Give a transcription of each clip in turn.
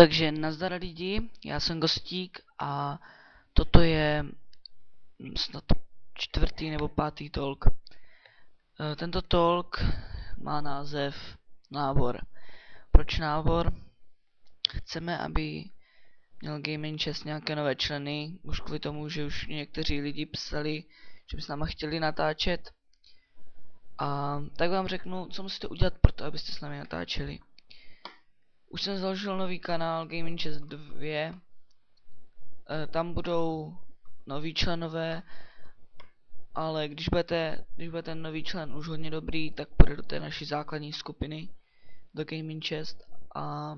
Takže nazdar lidi, já jsem Gostík a toto je snad čtvrtý nebo pátý talk. Tento talk má název Nábor. Proč nábor? Chceme, aby měl Gaming Chest nějaké nové členy, už kvůli tomu, že už někteří lidi psali, že by s náma chtěli natáčet. A tak vám řeknu, co musíte udělat pro to, abyste s námi natáčeli. Už jsem založil nový kanál Gaming Chest 2. Tam budou noví členové, ale když bude ten nový člen už hodně dobrý, tak půjde do té naší základní skupiny, do Gaming Chest, a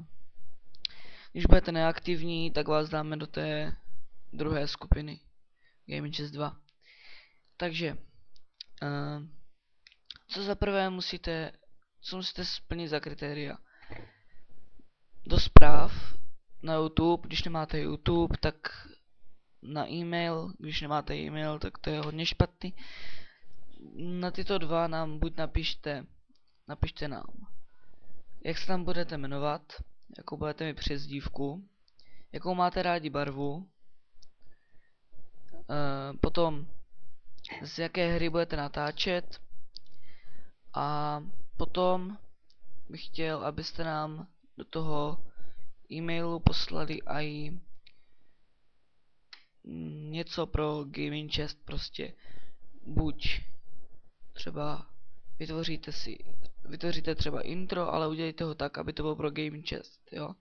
když budete neaktivní, tak vás dáme do té druhé skupiny, Gaming Chest 2. Takže, co za prvé musíte splnit za kritéria? Do zpráv na YouTube, když nemáte YouTube, tak na e-mail, když nemáte e-mail, tak to je hodně špatný. Na tyto dva nám buď napište nám, jak se tam budete jmenovat, jakou budete mít přezdívku, jakou máte rádi barvu, potom z jaké hry budete natáčet, a potom bych chtěl, abyste nám do toho e-mailu poslali i něco pro Gaming Chest, prostě buď třeba vytvoříte třeba intro, ale udělejte ho tak, aby to bylo pro Gaming Chest, jo?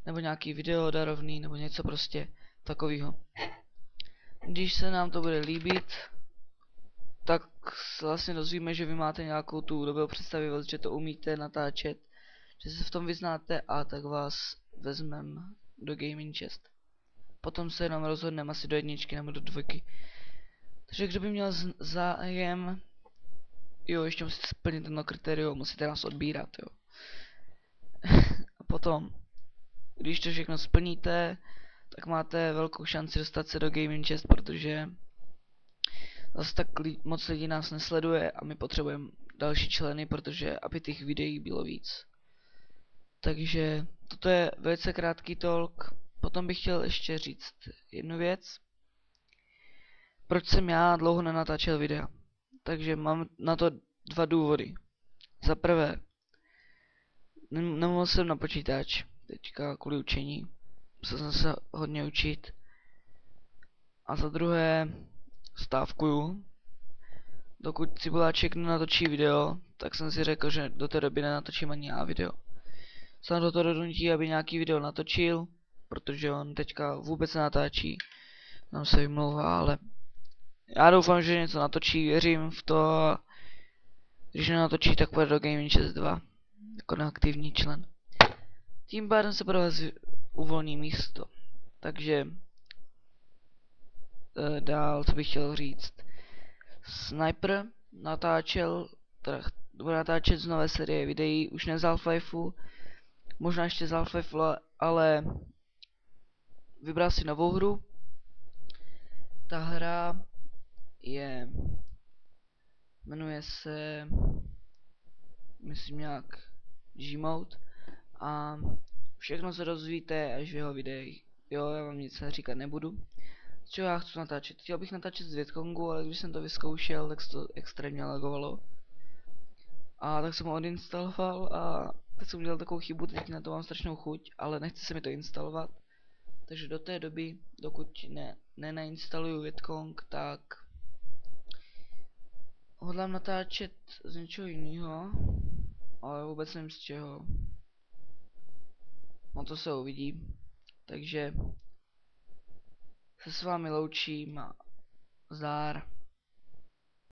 Nebo nějaký video darovný, nebo něco prostě takového. Když se nám to bude líbit, tak se vlastně dozvíme, že vy máte nějakou tu dobrou představivost, že to umíte natáčet, že se v tom vyznáte, a tak vás vezmeme do Gaming Chest. Potom se jenom rozhodneme asi do jedničky nebo do dvojky. Takže kdo by měl zájem, jo, ještě musíte splnit jedno kritérium, musíte nás odbírat, jo. A potom, když to všechno splníte, tak máte velkou šanci dostat se do Gaming Chest, protože zase tak moc lidí nás nesleduje a my potřebujeme další členy, protože aby těch videí bylo víc. Takže toto je velice krátký talk. Potom bych chtěl ještě říct jednu věc. Proč jsem já dlouho nenatáčel videa? Takže mám na to dva důvody. Za prvé, nemohl jsem na počítač teďka kvůli učení. Musel jsem se hodně učit. A za druhé, stávkuju. Dokud Cibuláček nenatočí video, tak jsem si řekl, že do té doby nenatočím ani já video. Jsem do toho donutí, aby nějaký video natočil, protože on teďka vůbec nenatáčí. Nám se vymlouvá, ale já doufám, že něco natočí, věřím v to. Když nenatočí, tak půjde do Gaming Chest 2 jako neaktivní člen. Tím pádem se pro vás uvolní místo. Takže dál, co bych chtěl říct. Sniper bude natáčet z nové série videí, už ne z Half-Lifeu, možná ještě z Half-Lifeu, ale vybral si novou hru. Ta hra jmenuje se, myslím, nějak G-Mode, a všechno se dozvíte až v jeho videích. Jo, já vám nic říkat nebudu. Z čeho já chci natáčet? Chtěl bych natáčet z Vietkongu, ale když jsem to vyzkoušel, tak se to extrémně lagovalo. A tak jsem ho odinstaloval a teď jsem udělal takovou chybu, teď na to mám strašnou chuť, ale nechce se mi to instalovat. Takže do té doby, dokud nenainstaluju Vietkong, tak hodlám natáčet z něčeho jiného, ale vůbec nevím z čeho. No to se uvidí. Takže se s vámi loučím a zdar.